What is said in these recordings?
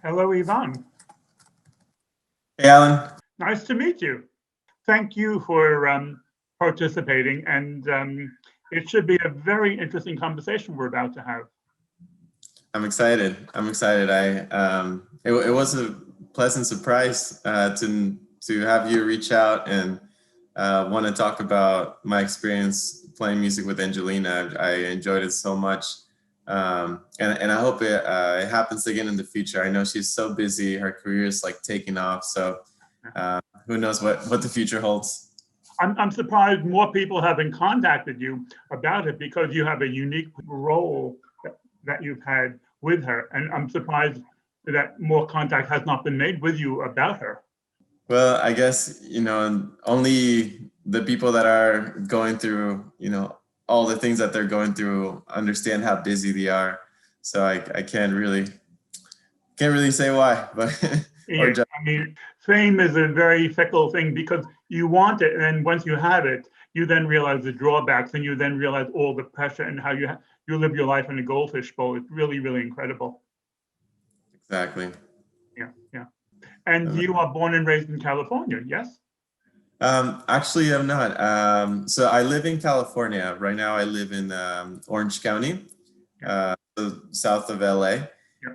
Hello, Yvonne. Hey, Alan. Nice to meet you. Thank you for participating, and it should be a very interesting conversation we're about to have. I'm excited. I'm excited. It was a pleasant surprise to have you reach out and want to talk about my experience playing music with Angelina. I enjoyed it so much, and I hope it happens again in the future. I know she's so busy; her career is like taking off. So who knows what the future holds? I'm surprised more people haven't contacted you about it because you have a unique role that you've had with her, and I'm surprised that more contact has not been made with you about her. Well, I guess, only the people that are going through, all the things that they're going through understand how busy they are. So I can't really say why, but or Yeah, just, I mean, fame is a very fickle thing because you want it, and then once you have it, you then realize the drawbacks, and you then realize all the pressure and how you live your life in a goldfish bowl. It's really, really incredible. exactly. Yeah, yeah. And you are born and raised in California, yes? Actually, I'm not. So I live in California. Right now I live in Orange County, so south of LA.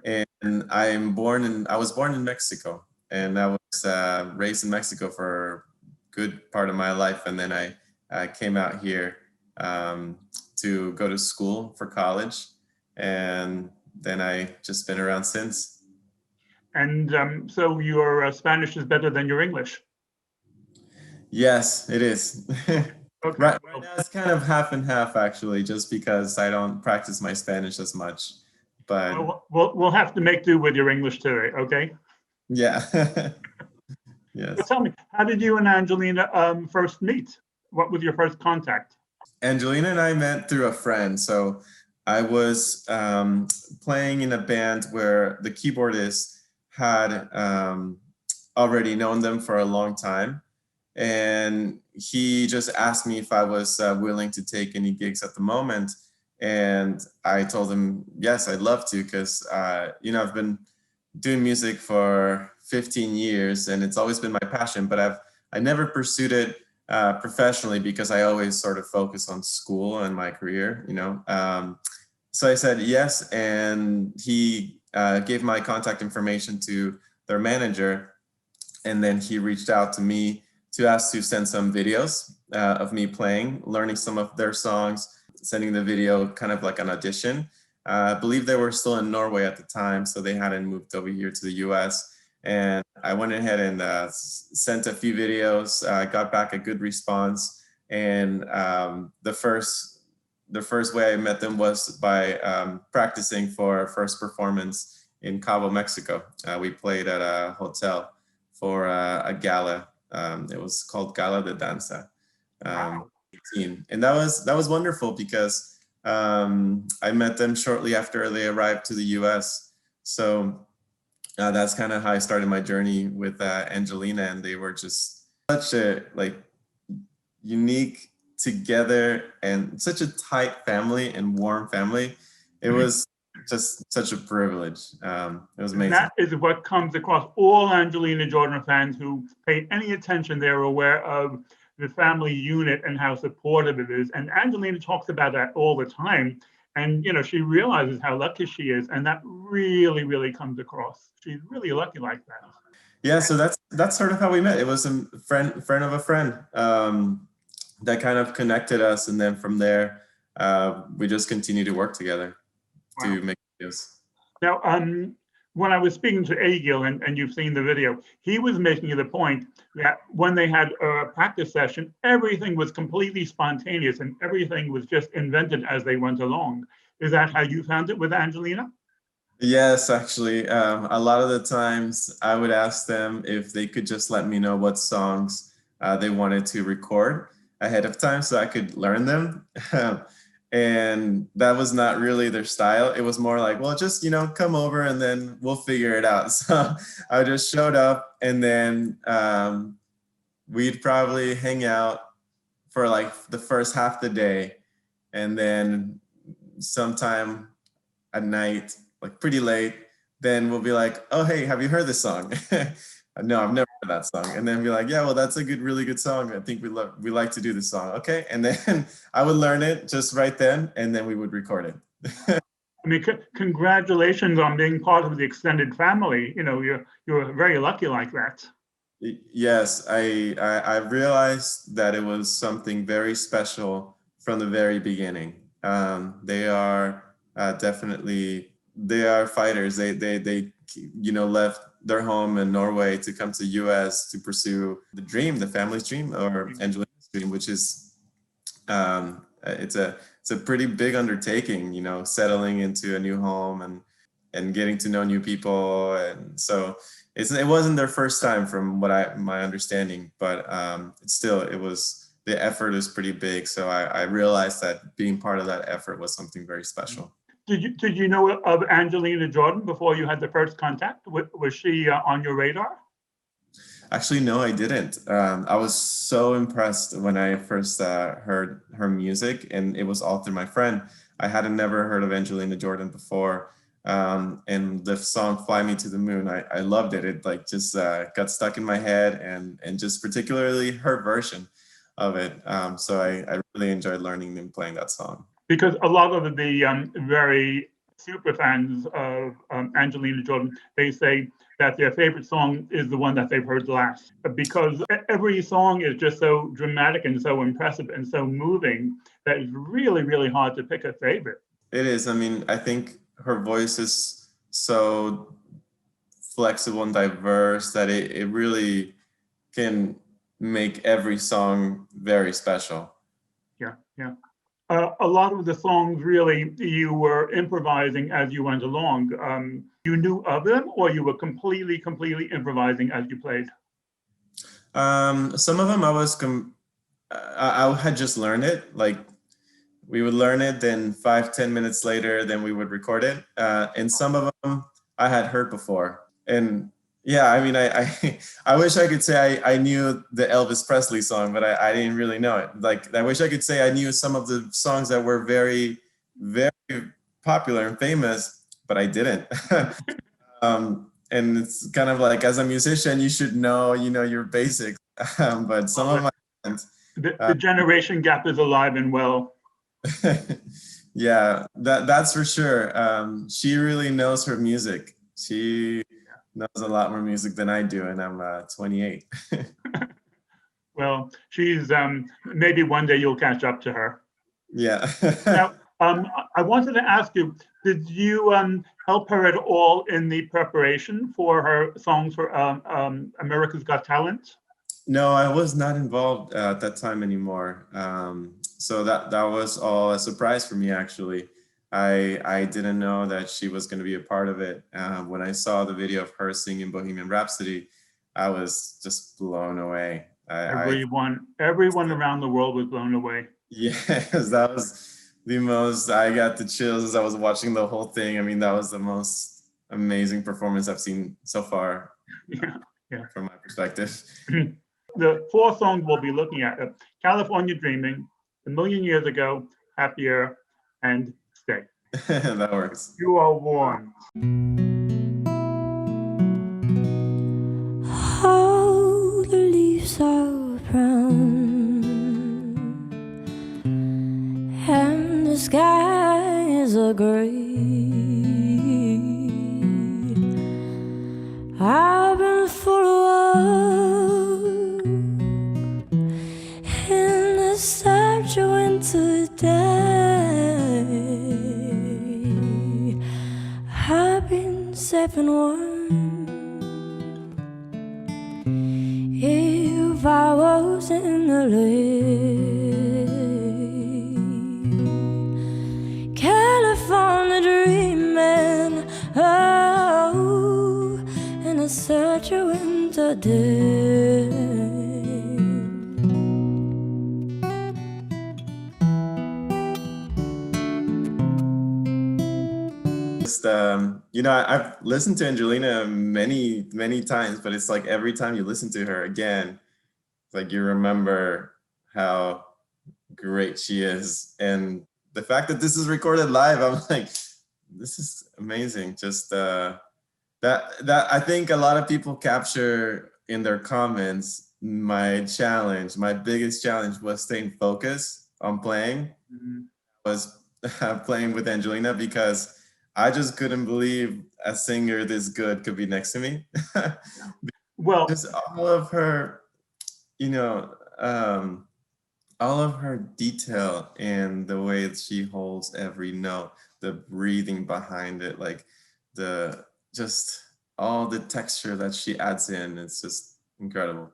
Yeah. And I was born in Mexico, and I was raised in Mexico for a good part of my life. And then I came out here to go to school for college. And then I just been around since. And so your Spanish is better than your English. Yes, it is. Okay. Right now it's kind of half and half actually, just because I don't practice my Spanish as much. But Well, we'll have to make do with your English today, okay? yeah. So Yes. tell me, how did you and Angelina first meet? What was your first contact? Angelina and I met through a friend. So I was playing in a band where the keyboardist had already known them for a long time. And he just asked me if I was willing to take any gigs at the moment. And I told him, yes, I'd love to, because, I've been doing music for 15 years and it's always been my passion, but I never pursued it professionally because I always sort of focus on school and my career. So I said yes, and he gave my contact information to their manager, and then he reached out to me to ask to send some videos of me playing, learning some of their songs, sending the video kind of like an audition. I believe they were still in Norway at the time, so they hadn't moved over here to the US. And I went ahead and sent a few videos, got back a good response. And the first way I met them was by practicing for our first performance in Cabo, Mexico. We played at a hotel for a gala. It was called Gala de Danza. Wow. 18. And that was wonderful because I met them shortly after they arrived to the US. So that's kind of how I started my journey with Angelina, and they were just such a unique together and such a tight family and warm family. It was just such a privilege. It was amazing. That is what comes across all Angelina Jordan fans who pay any attention. They're aware of the family unit and how supportive it is. And Angelina talks about that all the time. And she realizes how lucky she is, and that really, really comes across. She's really lucky like that. Yeah, so that's sort of how we met. It was a friend of a friend that kind of connected us, and then from there we just continue to work together to make videos. Now, when I was speaking to Agil, and you've seen the video, he was making the point that when they had a practice session, everything was completely spontaneous and everything was just invented as they went along. Is that how you found it with Angelina? Yes, actually, a lot of the times I would ask them if they could just let me know what songs they wanted to record ahead of time so I could learn them. And that was not really their style. It was more like, well, just, come over and then we'll figure it out. So I just showed up, and then we'd probably hang out for like the first half the day. And then sometime at night, like pretty late, then we'll be like, oh, hey, have you heard this song? No, I've never heard that song. And then be like, yeah, well, that's a really good song. I think we like to do this song. Okay. And then I would learn it just right then, and then we would record it. I mean, congratulations on being part of the extended family. You know, you're very lucky like that. Yes, I realized that it was something very special from the very beginning. They are definitely they are fighters. They left their home in Norway to come to US to pursue the dream, the family's dream, or Angelina's dream, which is it's a pretty big undertaking, settling into a new home and getting to know new people, and so it wasn't their first time from my understanding, but it was the effort is pretty big. So I realized that being part of that effort was something very special. Did you know of Angelina Jordan before you had the first contact? Was she on your radar? Actually, no, I didn't. I was so impressed when I first heard her music, and it was all through my friend. I had never heard of Angelina Jordan before. And the song "Fly Me to the Moon," I loved it. It like just got stuck in my head, and just particularly her version of it. So I really enjoyed learning and playing that song. Because a lot of the very super fans of Angelina Jordan, they say that their favorite song is the one that they've heard last, because every song is just so dramatic and so impressive and so moving that it's really, really hard to pick a favorite. It is. I mean, I think her voice is so flexible and diverse that it really can make every song very special. Yeah. A lot of the songs, really, you were improvising as you went along. You knew of them, or you were completely improvising as you played? Some of them I had just learned it. Like, we would learn it, then 5-10 minutes later, then we would record it. And some of them I had heard before. And yeah, I mean, I wish I could say I knew the Elvis Presley song, but I didn't really know it. Like, I wish I could say I knew some of the songs that were very, very popular and famous, but I didn't. And it's kind of like, as a musician, you should know, your basics. But some of my friends, the generation gap is alive and well. Yeah, that's for sure. She really knows her music. She knows a lot more music than I do, and I'm 28. Well, she's maybe one day you'll catch up to her. Yeah. Now, I wanted to ask you, did you help her at all in the preparation for her songs for America's Got Talent? No, I was not involved at that time anymore. So that was all a surprise for me, actually. I didn't know that she was going to be a part of it. When I saw the video of her singing Bohemian Rhapsody, I was just blown away. Everyone around the world was blown away. Yes, that was the most, I got the chills as I was watching the whole thing. I mean, that was the most amazing performance I've seen so far. Yeah. From my perspective. The 4 songs we'll be looking at are California Dreaming, A Million Years Ago, Happier, and Stay. That works. You Are Warm. All the leaves are brown and the skies are gray. I've been for a walk in the such a winter day. I've been safe and warm. If I was in LA, California dreaming, oh, in such a winter day. Just, I've listened to Angelina many times, but it's like every time you listen to her again, it's like you remember how great she is. And the fact that this is recorded live, I'm like, this is amazing. Just That I think a lot of people capture in their comments. My biggest challenge was staying focused on playing, Mhm. was playing with Angelina, because I just couldn't believe a singer this good could be next to me. Well, Just all of her, you know, all of her detail and the way that she holds every note, the breathing behind it, like the just all the texture that she adds in, it's just incredible.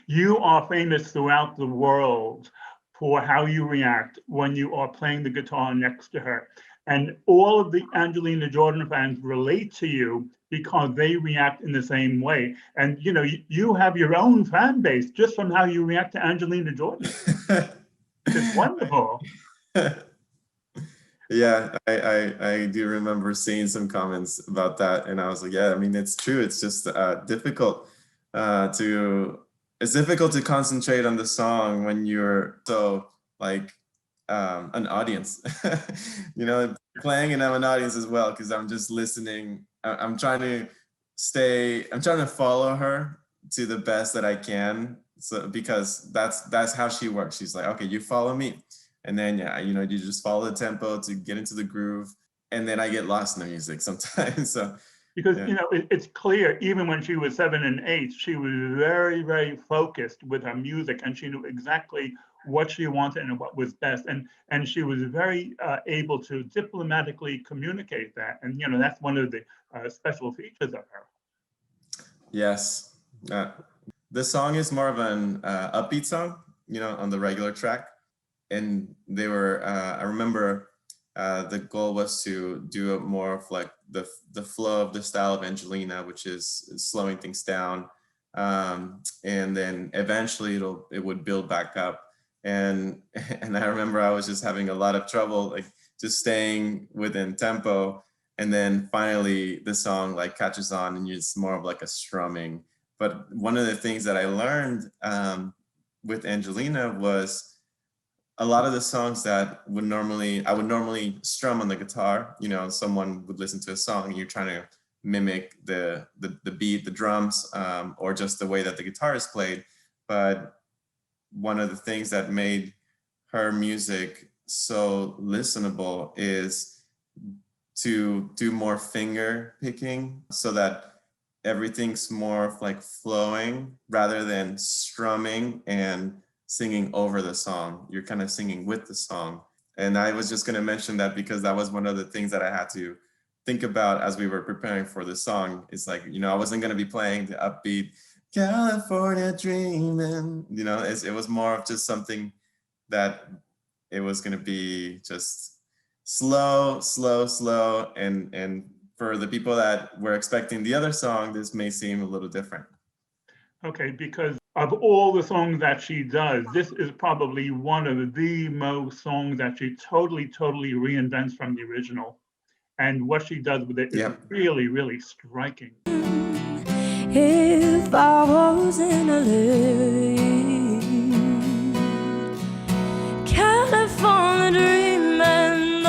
you are famous throughout the world for how you react when you are playing the guitar next to her. And all of the Angelina Jordan fans relate to you because they react in the same way. And you have your own fan base just from how you react to Angelina Jordan. It's wonderful. Yeah, I do remember seeing some comments about that, and I was like, yeah, I mean, it's true. It's just difficult to it's difficult to concentrate on the song when you're so like an audience, playing, and I'm an audience as well because I'm just listening. I'm trying to I'm trying to follow her to the best that I can. So because that's how she works. She's like, okay, you follow me. And then, yeah, you just follow the tempo to get into the groove. And then I get lost in the music sometimes. So, Because yeah. it's clear, even when she was 7 and 8, she was very, very focused with her music, and she knew exactly what she wanted and what was best, and she was very able to diplomatically communicate that, and that's one of the special features of her. Yes. The song is more of an upbeat song, on the regular track. And I remember the goal was to do it more of like the flow of the style of Angelina, which is slowing things down. And then eventually it would build back up. And I remember I was just having a lot of trouble, like just staying within tempo. And then finally the song like catches on, and it's more of like a strumming. But one of the things that I learned with Angelina was a lot of the songs that I would normally strum on the guitar. Someone would listen to a song and you're trying to mimic the beat, the drums, or just the way that the guitar is played. But one of the things that made her music so listenable is to do more finger picking, so that everything's more like flowing rather than strumming and singing over the song. You're kind of singing with the song. And I was just going to mention that because that was one of the things that I had to think about as we were preparing for the song. It's like, I wasn't going to be playing the upbeat California dreaming, it was more of just something that it was going to be just slow, slow, slow. And for the people that were expecting the other song, this may seem a little different. Okay, because of all the songs that she does, this is probably one of the most songs that she totally, totally reinvents from the original. And what she does with it is really, really striking. If I was in LA, California dreaming,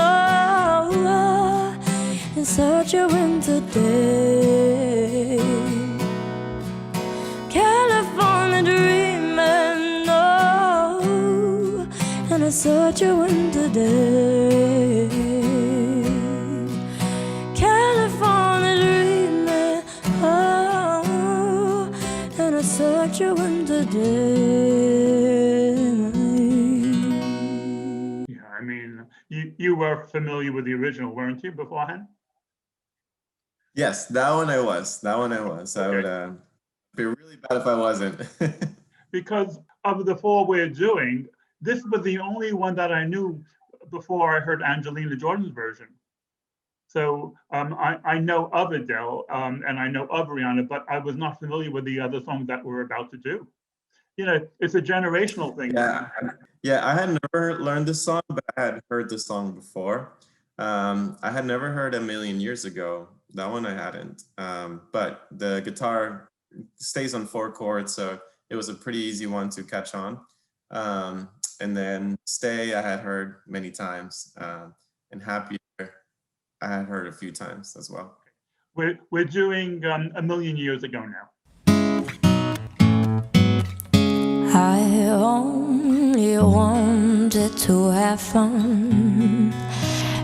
in such a winter day, California dreaming, and it's such a winter day. Such a winter day. Yeah, I mean, you were familiar with the original, weren't you, beforehand? Yes, that one I was. I would be really bad if I wasn't. Because of the four we're doing, this was the only one that I knew before I heard Angelina Jordan's version. So I know of Adele and I know of Rihanna, but I was not familiar with the other songs that we're about to do. It's a generational thing. Yeah, I had never learned this song, but I had heard the song before. I had never heard A Million Years Ago. That one I hadn't. But the guitar stays on 4 chords, so it was a pretty easy one to catch on. And then Stay, I had heard many times. And Happier, I had heard a few times as well. We're doing A Million Years Ago now. I only wanted to have fun,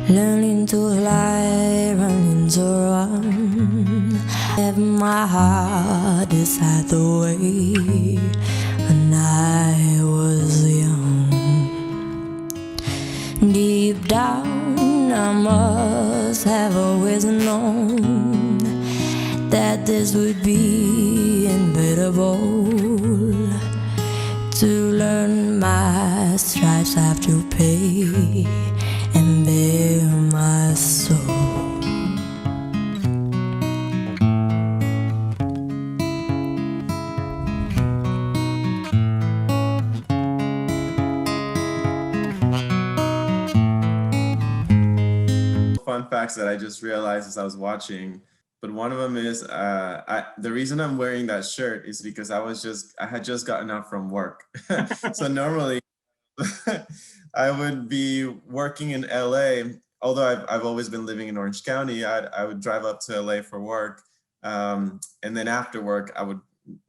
learning to fly, running to run. Have my heart decide the way when I was young. Deep down, I must have always known that this would be inevitable. To learn my stripes have to pay and bare my soul. Fun facts that I just realized as I was watching, but one of them is the reason I'm wearing that shirt is because I had just gotten out from work. So normally I would be working in LA, although I've always been living in Orange County. I would drive up to LA for work, and then after work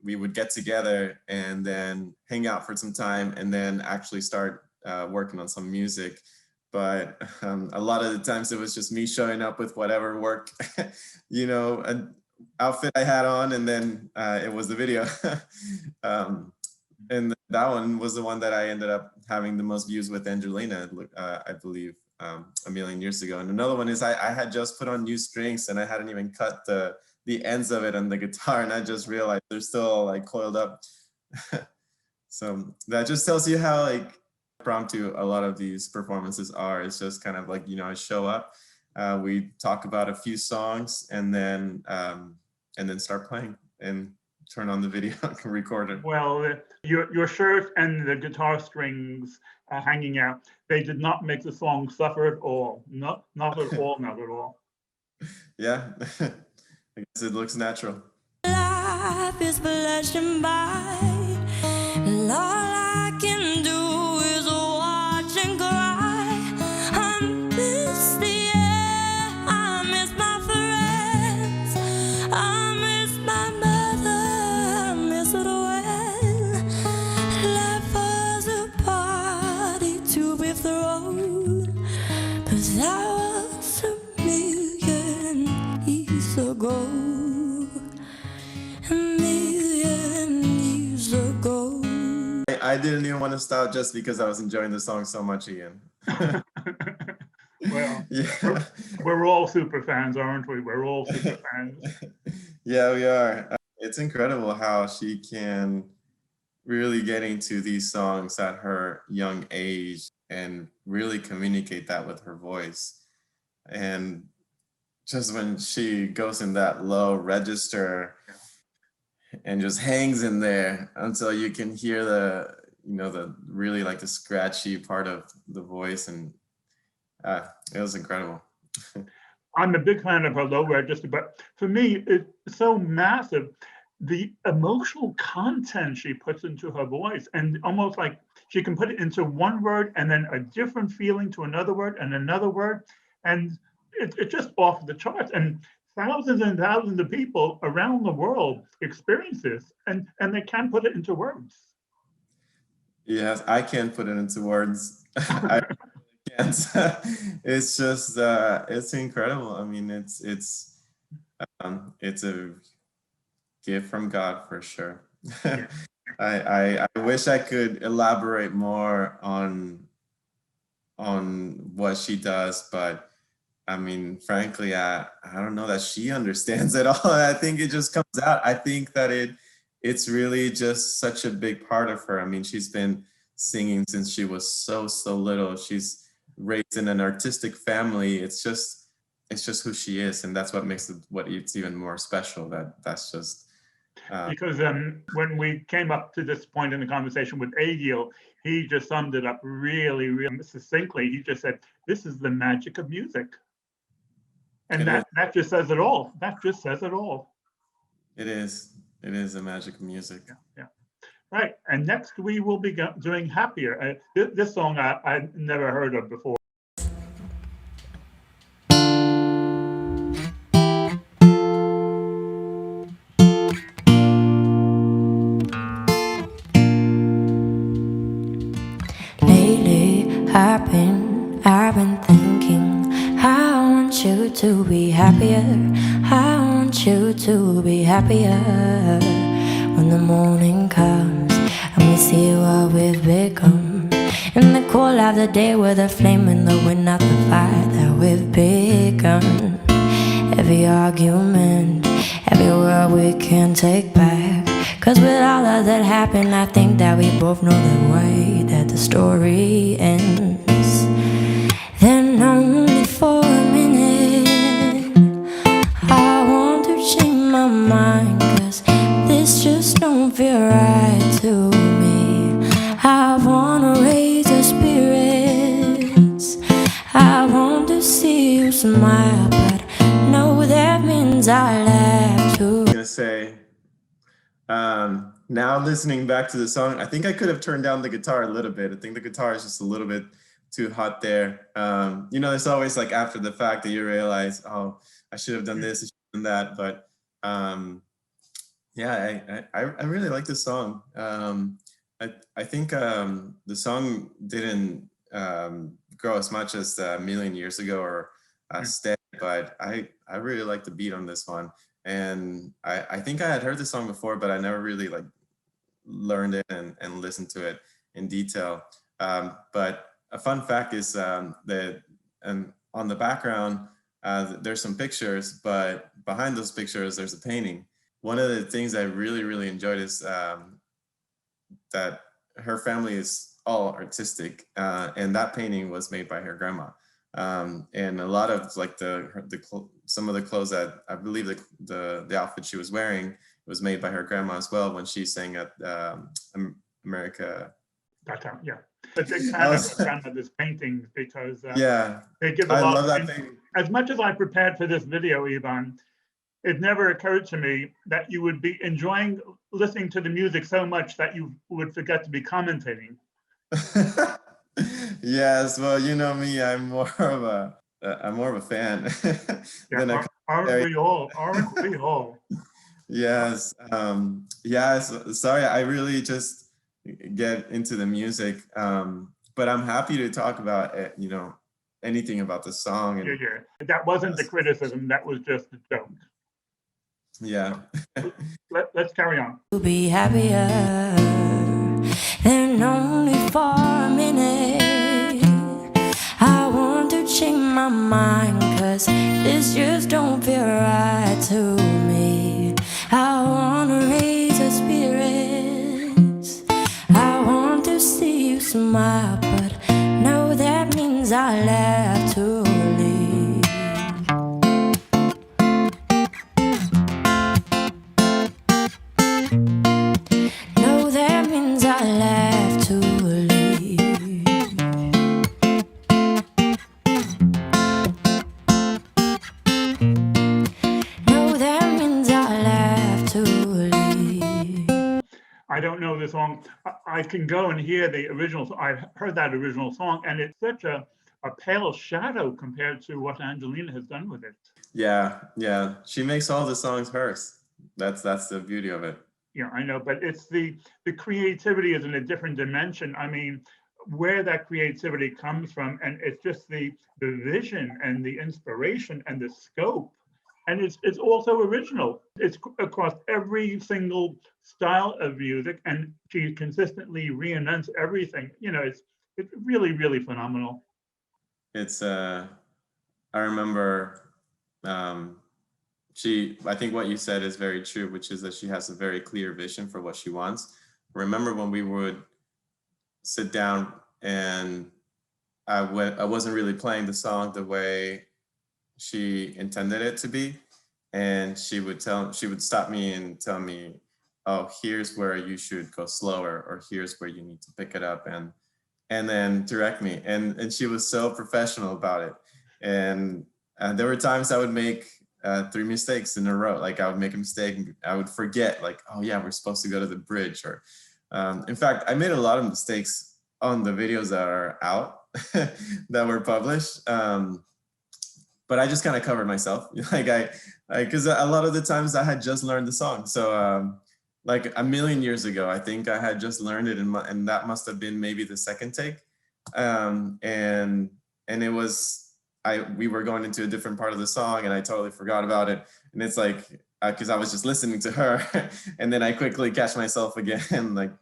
we would get together and then hang out for some time and then actually start working on some music. But a lot of the times it was just me showing up with whatever work, an outfit I had on, and then it was the video. And that one was the one that I ended up having the most views with Angelina, I believe, a million years ago. And another one is I had just put on new strings and I hadn't even cut the ends of it on the guitar, and I just realized they're still like coiled up. So that just tells you how like impromptu a lot of these performances are. It's just kind of like, I show up, we talk about a few songs, and then start playing and turn on the video and record it. Well, your shirt and the guitar strings hanging out, they did not make the song suffer at all. Not at all, not at all. Yeah, I guess it looks natural. Life is flashing by, and all I can do is watch and cry. I miss the air, I miss my friends, I miss my mother, I miss it when life was a party to be thrown. But that was a million years ago. I didn't even want to stop just because I was enjoying the song so much again. Well, yeah. we're all super fans, aren't we? We're all super fans. Yeah, we are. It's incredible how she can really get into these songs at her young age and really communicate that with her voice. And just when she goes in that low register and just hangs in there until you can hear the really like the scratchy part of the voice, and it was incredible. I'm a big fan of her low register, but for me, it's so massive. The emotional content she puts into her voice, and almost like she can put it into one word and then a different feeling to another word and another word. And it's just off the charts. And thousands and thousands of people around the world experience this, and they can't put it into words. Yes, I can't put it into words. I can't. It's just it's incredible. I mean, it's a gift from God for sure. I wish I could elaborate more on what she does, but I mean, frankly, I don't know that she understands it all. I think it just comes out. I think that it's really just such a big part of her. I mean, she's been singing since she was so little. She's raised in an artistic family. It's just who she is, and that's what makes it's even more special. That's just because when we came up to this point in the conversation with Egil, he just summed it up really, really succinctly. He just said, "This is the magic of music," and that just says it all. That just says it all. It is. It is the magic of music. Yeah. Right. And next we will be doing Happier. This song I never heard of before. I've been thinking, I want you to be happier. I want you to be happier. When the morning comes and we see what we've become, in the cool of the day with a flame in the wind, not the fire that we've begun. Every argument, every word we can take back. Cause with all of that happened, I think that we both know the way that the story ends. Then only for a minute, I want to change my mind. Cause this just don't feel right to me. I wanna raise your spirits, I want to see you smile, but no, that means I'll have to. I'm gonna say, now listening back to the song, I think I could have turned down the guitar a little bit. I think the guitar is just a little bit too hot there. You know, it's always like after the fact that you realize, oh, I should have done this, I should have done that. But yeah, I really like this song. I think the song didn't grow as much as a million years ago or Stay, but I really like the beat on this one. And I think I had heard the song before, but I never really like learned it and listened to it in detail. But a fun fact is that on the background, there's some pictures, but behind those pictures, there's a painting. One of the things I really, really enjoyed is that her family is all artistic, and that painting was made by her grandma. And a lot of like some of the clothes that I believe the outfit she was wearing was made by her grandma as well when she sang at America. Yeah, but they kind of grandmother's paintings because yeah, they give a I lot love of that info. painting. As much as I prepared for this video, Ivan, it never occurred to me that you would be enjoying listening to the music so much that you would forget to be commentating. Yes, well, you know me, I'm more of a fan. Yeah, aren't we all? Aren't we all? Yes. Yes. Sorry, I really just get into the music. But I'm happy to talk about it, you know, anything about the song. And Yeah. That wasn't the criticism. That was just a joke. yeah. Let's carry on. To be happier than only for a minute. I want to change my mind, cause this just don't feel right to me. I wanna raise your spirits, I want to see you smile, but no, that means I'll have to leave. No, that means I'll have to leave. No, that means I'll have to leave. I don't know the song. I can go and hear the original. I've heard that original song, and it's such a pale shadow compared to what Angelina has done with it. Yeah, yeah. She makes all the songs hers. That's the beauty of it. Yeah, I know, but it's the creativity is in a different dimension. I mean, where that creativity comes from, and it's just the vision and the inspiration and the scope, and it's also original. It's across every single style of music, and she consistently reinvents everything. You know, it's really, really phenomenal. It's I remember I think what you said is very true, which is that she has a very clear vision for what she wants. Remember when we would sit down and I wasn't really playing the song the way she intended it to be, and she would stop me and tell me, oh, here's where you should go slower, or here's where you need to pick it up, and then direct me, and she was so professional about it. And there were times I would make 3 mistakes in a row. Like I would make a mistake, I would forget, like, oh yeah, we're supposed to go to the bridge. Or in fact, I made a lot of mistakes on the videos that are out that were published. But I just kind of covered myself. Like because a lot of the times I had just learned the song. So like a million years ago, I think I had just learned it, and that must have been maybe the second take. and it was we were going into a different part of the song, and I totally forgot about it. And it's like because I was just listening to her, and then I quickly catch myself again, like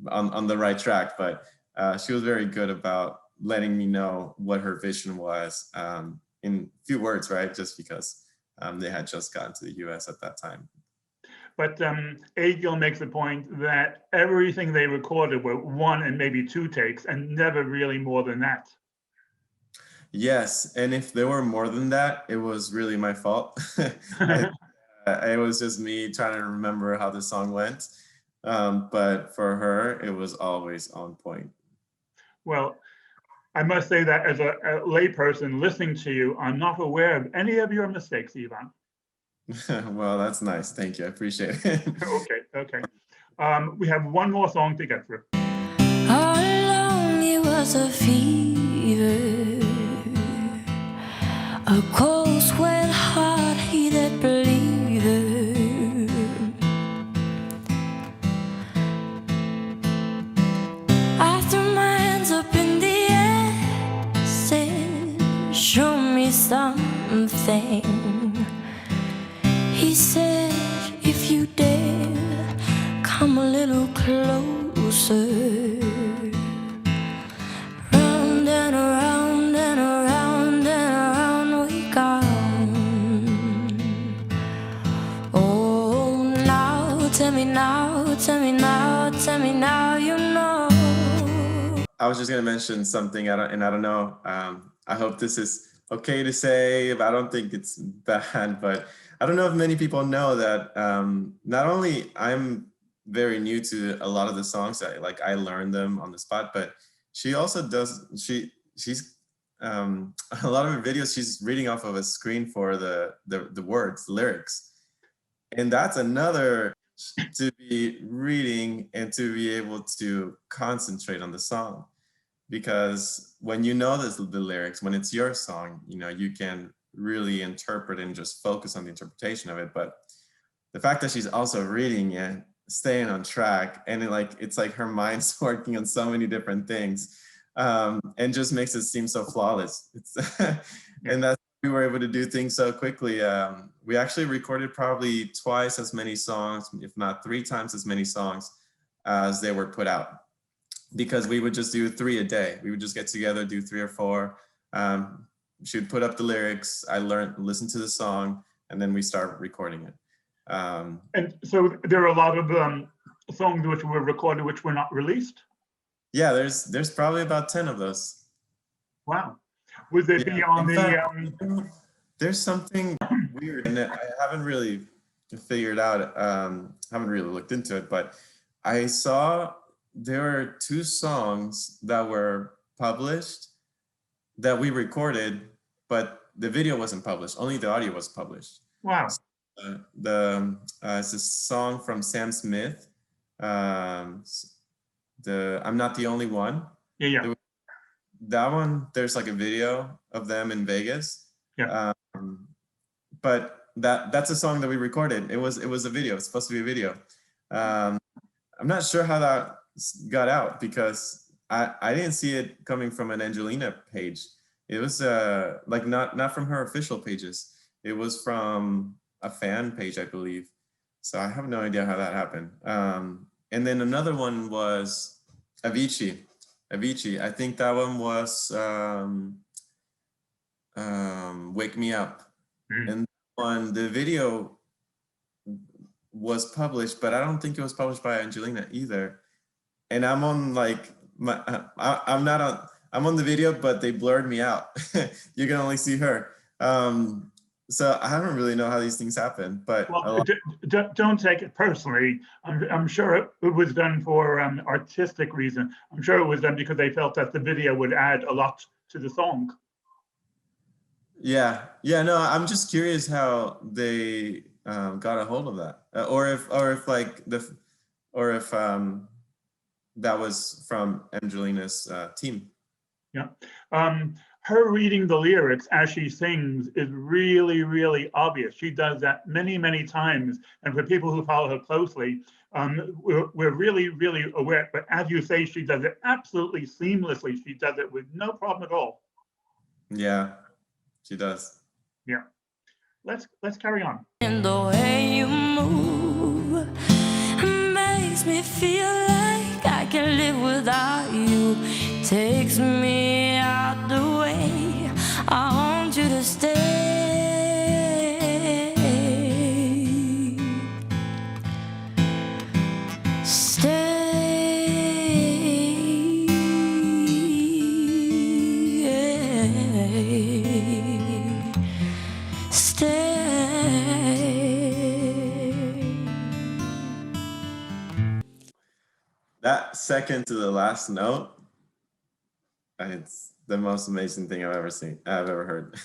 on the right track. But she was very good about letting me know what her vision was in few words, right? Just because they had just gotten to the US at that time. But Egil makes the point that everything they recorded were 1 and maybe 2 takes, and never really more than that. Yes, and if there were more than that, it was really my fault. It was just me trying to remember how the song went. But for her, it was always on point. Well, I must say that as a layperson listening to you, I'm not aware of any of your mistakes, Ivan. Well, that's nice. Thank you. I appreciate it. Okay. We have one more song to get through. All along it was a fever, a cold sweat heart he that believed. I threw my hands up in the air, said, show me something. He said, if you dare, come a little closer. Round and around and around and around we go. Oh, now, tell me now, tell me now, tell me now, you know. I was just going to mention something, I don't know. I hope this is okay to say, but I don't think it's bad. But I don't know if many people know that not only I'm very new to a lot of the songs, I learned them on the spot, but she also does, she's a lot of her videos, she's reading off of a screen for the words, the lyrics. And that's another to be reading and to be able to concentrate on the song. Because when you know the lyrics, when it's your song, you can really interpret and just focus on the interpretation of it. But the fact that she's also reading it, staying on track, and it's like her mind's working on so many different things, and just makes it seem so flawless. And that's we were able to do things so quickly. We actually recorded probably twice as many songs, if not 3 times as many songs as they were put out. Because we would just do 3 a day. We would just get together, do 3 or 4. She would put up the lyrics. I listened to the song, and then we start recording it. And so there are a lot of songs which were recorded which were not released? Yeah, there's probably about 10 of those. Wow. Would they be on the... There's something weird, and I haven't really figured out, haven't really looked into it, but I saw there were 2 songs that were published that we recorded, but the video wasn't published. Only the audio was published. Wow. It's a song from Sam Smith. I'm Not the Only One. Yeah. That one, there's like a video of them in Vegas. Yeah. But that's a song that we recorded. It was a video. It's supposed to be a video. I'm not sure how that got out because I didn't see it coming from an Angelina page. It was like not from her official pages. It was from a fan page, I believe. So I have no idea how that happened. And then another one was Avicii. I think that one was Wake Me Up. And one, the video was published, but I don't think it was published by Angelina either. And I'm on I'm on the video, but they blurred me out. You can only see her. So I don't really know how these things happen, but well, don't take it personally. I'm sure it was done for artistic reason. I'm sure it was done because they felt that the video would add a lot to the song. Yeah. No, I'm just curious how they got a hold of that, or if that was from Angelina's team. Yeah. her reading the lyrics as she sings is really, really obvious. She does that many, many times. And for people who follow her closely, we're really, really aware. But as you say, she does it absolutely seamlessly. She does it with no problem at all. Yeah, she does. Yeah. Let's carry on. And the way you move makes me feel like I can live without you. Takes me out the way. I want you to stay. That second to the last note, it's the most amazing thing I've ever heard.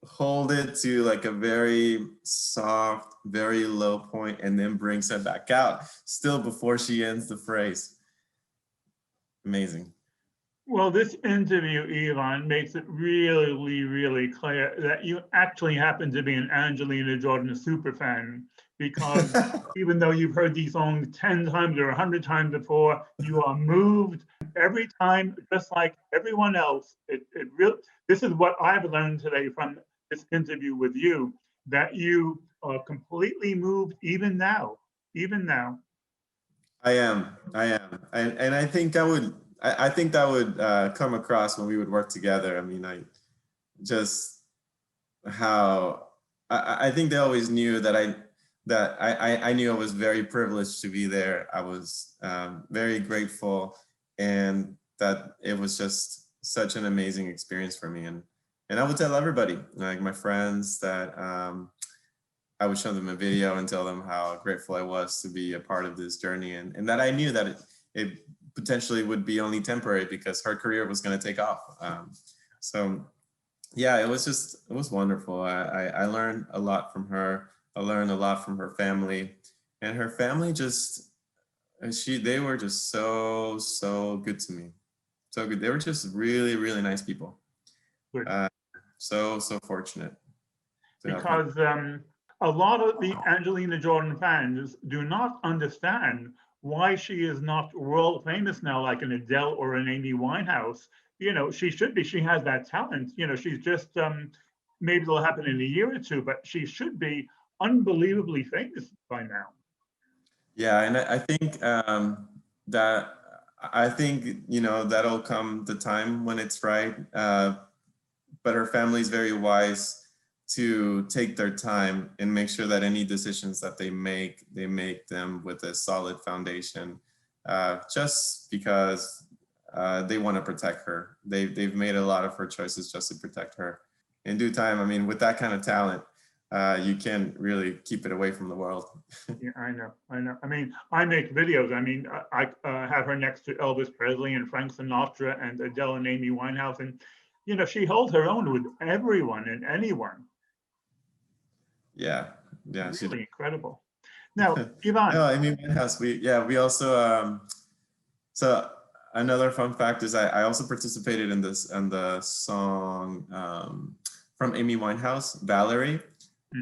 Hold it to like a very soft, very low point, and then brings it back out, still before she ends the phrase. Amazing. Well, this interview, Yvonne, makes it really, really clear that you actually happen to be an Angelina Jordan superfan, because even though you've heard these songs 10 times or 100 times before, you are moved every time, just like everyone else. This is what I've learned today from this interview with you, that you are completely moved even now. I am. And I think I think that would come across when we would work together. I mean, I think they always knew that I knew I was very privileged to be there. I was very grateful, and that it was just such an amazing experience for me. And I would tell everybody, like my friends, that I would show them a video and tell them how grateful I was to be a part of this journey, and that I knew that it potentially would be only temporary, because her career was going to take off. So yeah, it was wonderful. I learned a lot from her. I learned a lot from her family, and her family they were just so good to me. So good. They were just really, really nice people. So fortunate. Because a lot of the Angelina Jordan fans do not understand why she is not world famous now, like an Adele or an Amy Winehouse. You know, she should be. She has that talent. You know, she's just maybe it'll happen in a year or two, but she should be unbelievably famous by now. Yeah, and I think that'll come the time when it's right. But her family is very wise to take their time and make sure that any decisions that they make them with a solid foundation, just because they want to protect her. They've made a lot of her choices just to protect her. In due time, I mean, with that kind of talent, you can't really keep it away from the world. Yeah, I know. I mean, I make videos. I mean, I have her next to Elvis Presley and Frank Sinatra and Adele and Amy Winehouse, and you know, she holds her own with everyone and anyone. Yeah, really incredible. Now, Yvonne. No, Amy Winehouse. We also. So another fun fact is I also participated in the song from Amy Winehouse, Valerie.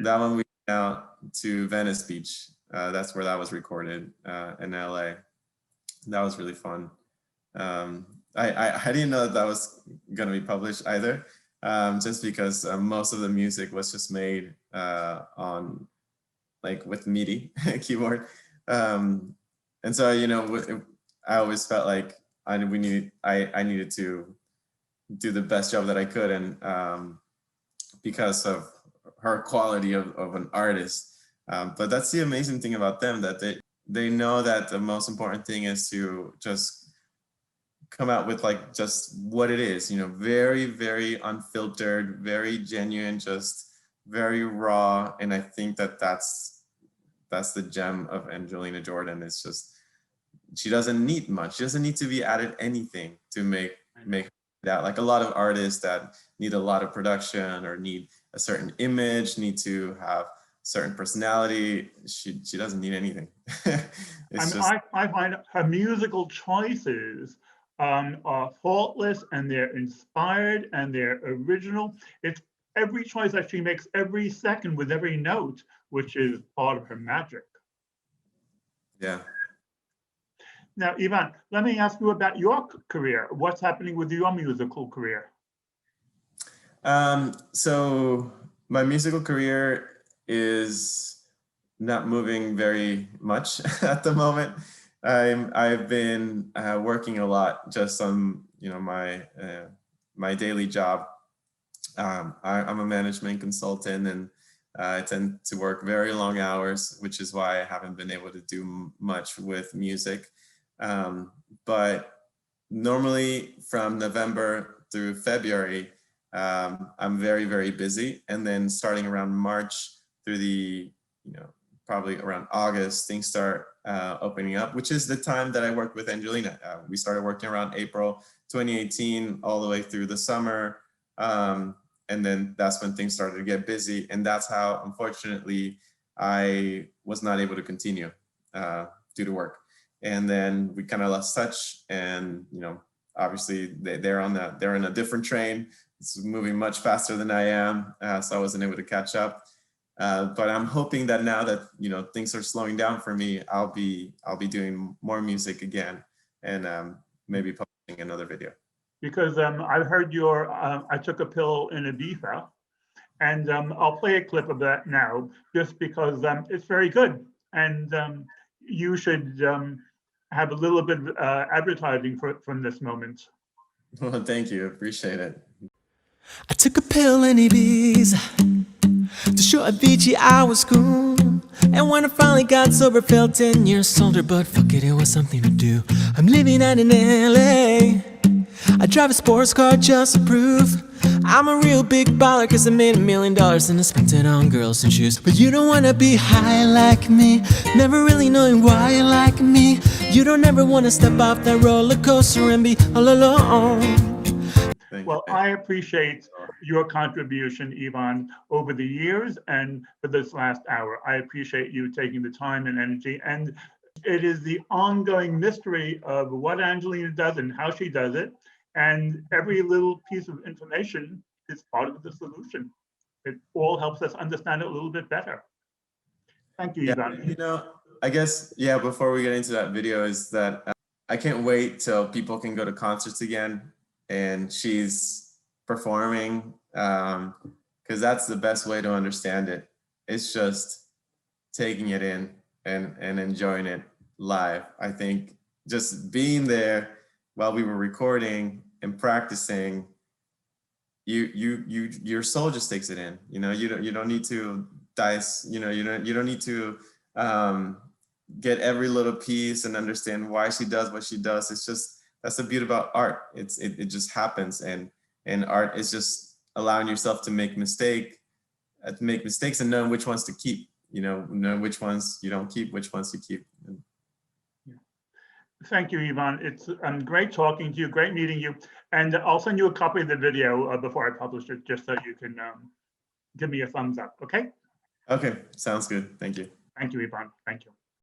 That one we went out to Venice Beach. That's where that was recorded in LA. That was really fun. I didn't know that was going to be published either, just because most of the music was just made on with MIDI keyboard, and so I always felt like I needed to do the best job that I could, and because of her quality of an artist. But that's the amazing thing about them, that they know that the most important thing is to just come out with just what it is, very, very unfiltered, very genuine, just very raw. And I think that's the gem of Angelina Jordan. It's just, she doesn't need much. She doesn't need to be added anything to make that. Like a lot of artists that need a lot of production or need a certain image, need to have certain personality. She doesn't need anything. I find her musical choices are faultless, and they're inspired, and they're original. It's every choice that she makes every second with every note, which is part of her magic. Yeah. Now, Yvonne, let me ask you about your career. What's happening with your musical career? So my musical career is not moving very much at the moment. I've been working a lot just on my daily job. I'm a management consultant, and I tend to work very long hours, which is why I haven't been able to do much with music. But normally from November through February, I'm very, very busy. And then starting around March through probably around August, things start opening up, which is the time that I worked with Angelina. We started working around April 2018 all the way through the summer. And then that's when things started to get busy. And that's how, unfortunately, I was not able to continue due to work. And then we kind of lost touch, and obviously they're in a different train. It's moving much faster than I am, so I wasn't able to catch up. But I'm hoping that now that things are slowing down for me, I'll be doing more music again, and maybe publishing another video. Because I've heard your I Took a Pill in Ibiza, and I'll play a clip of that now, just because it's very good, and you should have a little bit of advertising from this moment. Well, thank you, appreciate it. I took a pill in Ibiza to show Avicii I was cool. And when I finally got sober, felt 10 years older. But fuck it, it was something to do. I'm living out in LA. I drive a sports car just to prove I'm a real big baller, cause I made $1 million and I spent it on girls and shoes. But you don't wanna be high like me, never really knowing why you like me. You don't ever wanna step off that roller coaster and be all alone. Well, I appreciate your contribution, Yvonne, over the years and for this last hour. I appreciate you taking the time and energy. And it is the ongoing mystery of what Angelina does and how she does it. And every little piece of information is part of the solution. It all helps us understand it a little bit better. Thank you, Yvonne. I guess, before we get into that video, is that I can't wait till people can go to concerts again and she's performing, because that's the best way to understand it. It's just taking it in and enjoying it live. I think just being there while we were recording and practicing, your soul just takes it in. You don't need to dice. You don't need to get every little piece and understand why she does what she does. It's just, that's the beauty about art. It just happens, and art is just allowing yourself to make mistakes and knowing which ones to keep. Know which ones you don't keep, which ones you keep. Thank you, Yvonne. It's great talking to you, great meeting you. And I'll send you a copy of the video before I publish it, just so you can give me a thumbs up, okay? Okay, sounds good. Thank you. Thank you, Yvonne. Thank you.